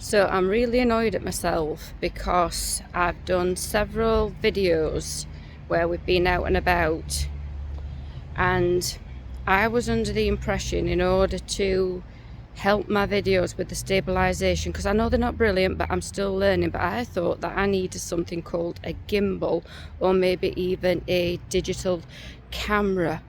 So I'm really annoyed at myself because I've done several videos where we've been out and about, and I was under the impression, in order to help my videos with the stabilization, because I know they're not brilliant, but I'm still learning, but I thought that I needed something called a gimbal, or maybe even a digital camera.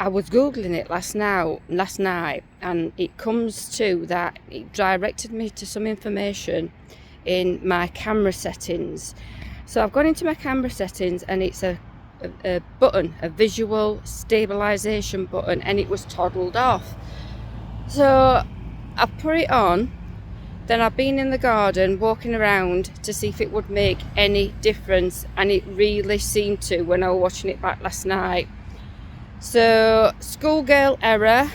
I was googling it last night, and it comes to that it directed me to some information in my camera settings. So I've gone into my camera settings, and it's a button, a visual stabilization button, and it was toddled off. So I put it on, then I've been in the garden walking around to see if it would make any difference, and it really seemed to when I was watching it back last night. So, schoolgirl error,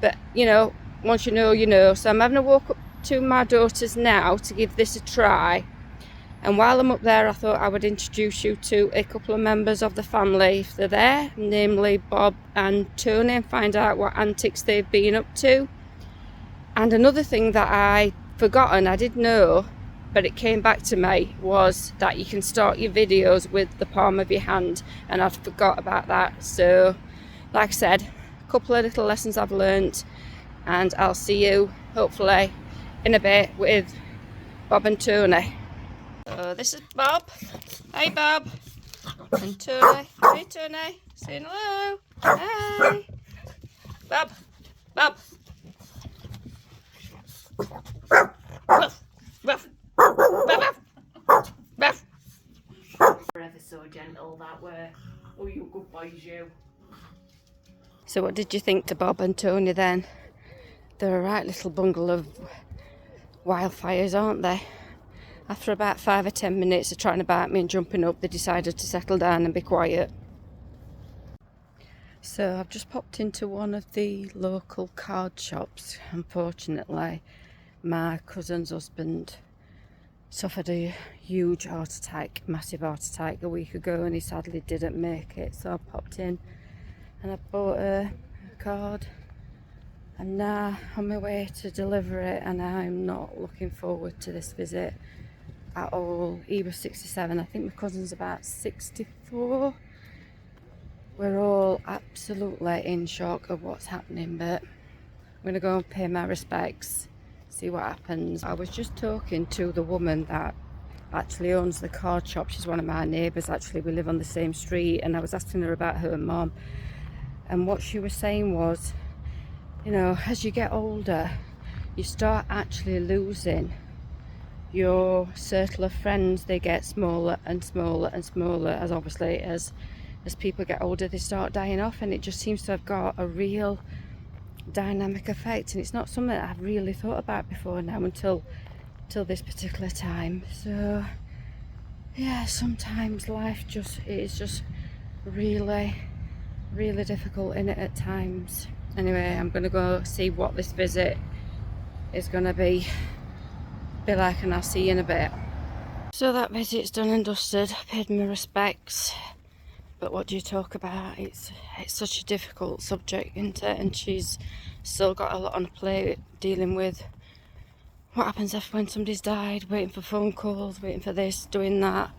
but you know, once you know, you know. So I'm having a walk up to my daughter's now to give this a try. And while I'm up there, I thought I would introduce you to a couple of members of the family, if they're there, namely Bob and Tony, and find out what antics they've been up to. And another thing that I forgotten, I did know, but it came back to me, was that you can start your videos with the palm of your hand, and I'd forgot about that. So like I said, a couple of little lessons I've learnt, and I'll see you hopefully in a bit with Bob and Tony. So this is Bob. Hey Bob. And Tony. Hey Tony. Saying hello. Hi. Bob. Bob. Ruff. Ruff. Ruff. Ruff. Ever so gentle that way. Oh, you good boys, you. So what did you think to Bob and Tony then? They're a right little bundle of wildfires, aren't they? After about 5 or 10 minutes of trying to bite me and jumping up, they decided to settle down and be quiet. So I've just popped into one of the local card shops. Unfortunately, my cousin's husband suffered a huge heart attack, massive heart attack, a week ago, and he sadly didn't make it. So I popped in and I bought a card. I'm now on my way to deliver it, and I'm not looking forward to this visit at all. He was 67, I think my cousin's about 64. We're all absolutely in shock of what's happening, but I'm going to go and pay my respects, see what happens. I was just talking to the woman that actually owns the card shop. She's one of my neighbours, actually. We live on the same street, and I was asking her about her mum, and what she was saying was, you know, as you get older, you start actually losing your circle of friends. They get smaller and smaller and smaller, as obviously as people get older, they start dying off, and it just seems to have got a real dynamic effect, and it's not something that I've really thought about before now until this particular time. So yeah, sometimes life is just really difficult in it at times. Anyway, I'm gonna go see what this visit is gonna be like, and I'll see you in a bit. So that visit's done and dusted. I paid my respects, but what do you talk about? It's such a difficult subject, isn't it? And she's still got a lot on her plate, dealing with what happens after when somebody's died, waiting for phone calls, waiting for this, doing that.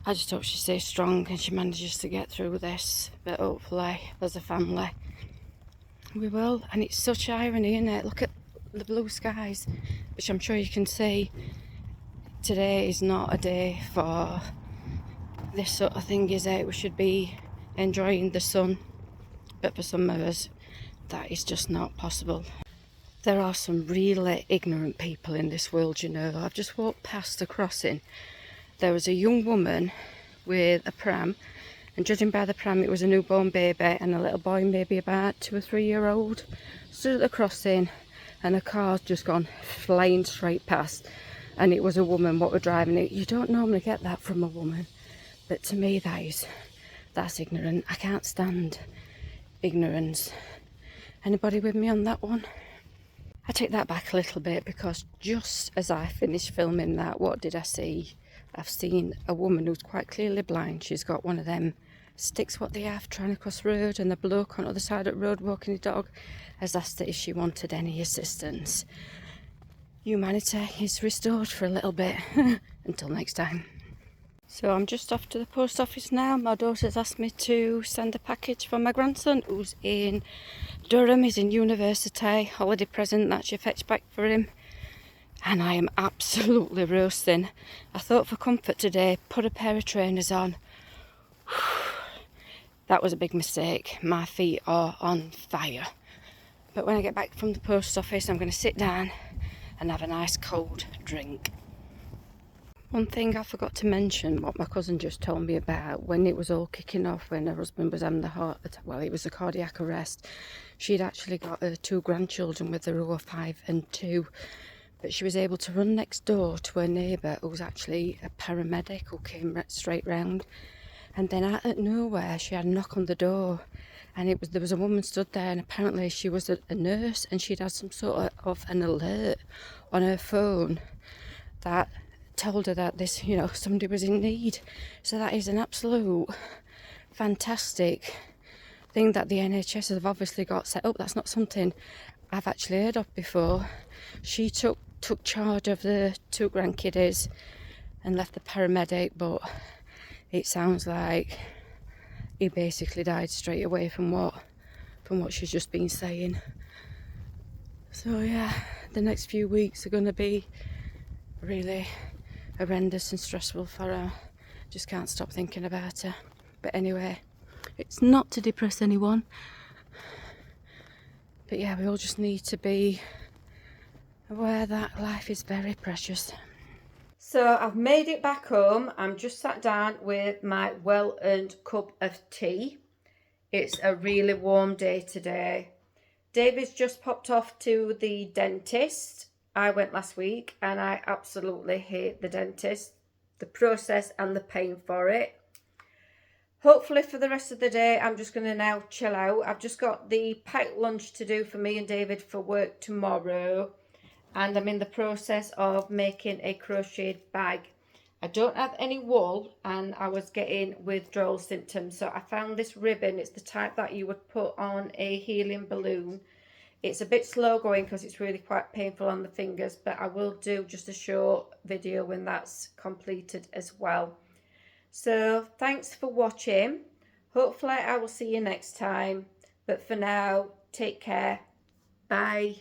I just hope she stays strong and she manages to get through this, but hopefully as a family we will. And it's such irony, isn't it? Look at the blue skies, which I'm sure you can see. Today is not a day for this sort of thing, is it? We should be enjoying the sun, but for some of us that is just not possible. There are some really ignorant people in this world, you know. I've just walked past the crossing. There was a young woman with a pram, and judging by the pram, it was a newborn baby, and a little boy, maybe about 2 or 3 year old, stood at the crossing, and a car's just gone flying straight past, and it was a woman what were driving it. You don't normally get that from a woman, but to me that's ignorant. I can't stand ignorance. Anybody with me on that one? I take that back a little bit, because just as I finished filming that, what did I see? I've seen a woman who's quite clearly blind. She's got one of them sticks what they have trying to cross the road, and the bloke on the other side of the road walking the dog has asked her if she wanted any assistance. Humanity is restored for a little bit. Until next time. So I'm just off to the post office now. My daughter's asked me to send a package for my grandson who's in Durham. He's in university. Holiday present that she fetched back for him. And I am absolutely roasting. I thought for comfort today, put a pair of trainers on. That was a big mistake. My feet are on fire. But when I get back from the post office, I'm going to sit down and have a nice cold drink. One thing I forgot to mention, what my cousin just told me about, when it was all kicking off, when her husband was having it was a cardiac arrest, she'd actually got her 2 grandchildren with her who were 5 and 2, but she was able to run next door to her neighbour who was actually a paramedic who came straight round, and then out of nowhere she had a knock on the door, and there was a woman stood there, and apparently she was a nurse, and she'd had some sort of an alert on her phone that told her that somebody was in need. So that is an absolute fantastic thing that the NHS have obviously got set up. That's not something I've actually heard of before. She took charge of the 2 grandkiddies and left the paramedic, but it sounds like he basically died straight away from what she's just been saying. So yeah, the next few weeks are going to be really horrendous and stressful for her. Just can't stop thinking about her. But anyway, it's not to depress anyone, but yeah, we all just need to be aware that life is very precious. So I've made it back home. I'm just sat down with my well-earned cup of tea. It's a really warm day today. David's just popped off to the dentist. I went last week and I absolutely hate the dentist, the process and the pain for it. Hopefully for the rest of the day, I'm just going to now chill out. I've just got the packed lunch to do for me and David for work tomorrow. And I'm in the process of making a crocheted bag. I don't have any wool and I was getting withdrawal symptoms. So I found this ribbon. It's the type that you would put on a helium balloon. It's a bit slow going because it's really quite painful on the fingers, but I will do just a short video when that's completed as well. So thanks for watching. Hopefully I will see you next time. But for now, take care. Bye.